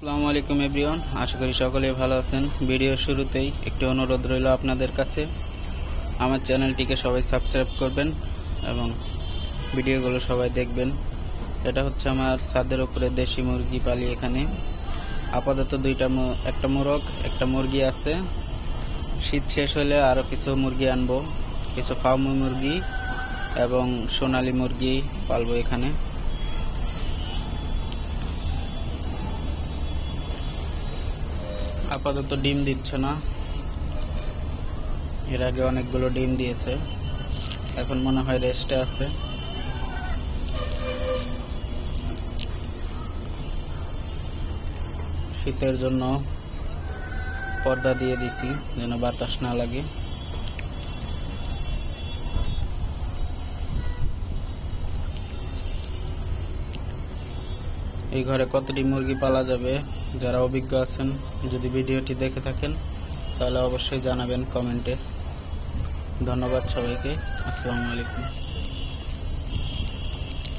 আসসালামু আলাইকুম এভরিওয়ান, আশা করি সকলেই ভালো আছেন। ভিডিও শুরুতেই একটি অনুরোধ রইল আপনাদের কাছে, আমার চ্যানেলটিকে সবাই সাবস্ক্রাইব করবেন এবং ভিডিওগুলো সবাই দেখবেন। এটা হচ্ছে আমার ছাদের উপরে দেশি মুরগি পালি। এখানে আপাতত একটা মোরগ একটা মুরগি আছে। শীত শেষ হলে আরও কিছু মুরগি আনবো, কিছু ফার্ম মুরগি এবং সোনালী মুরগি পালবো এখানে। আপাতত ডিম দিচ্ছে না, এর আগে অনেকগুলো ডিম দিয়েছে, এখন মনে হয় রেস্টে আছে। শীতের জন্য পর্দা দিয়ে দিছি যেন বাতাস না লাগে। এই ঘরে কতটি মুরগি পালা যাবে, যারা অভিজ্ঞ আছেন, যদি ভিডিওটি দেখে থাকেন তাহলে অবশ্যই জানাবেন কমেন্টে। ধন্যবাদ সবাইকে। আসসালামু আলাইকুম।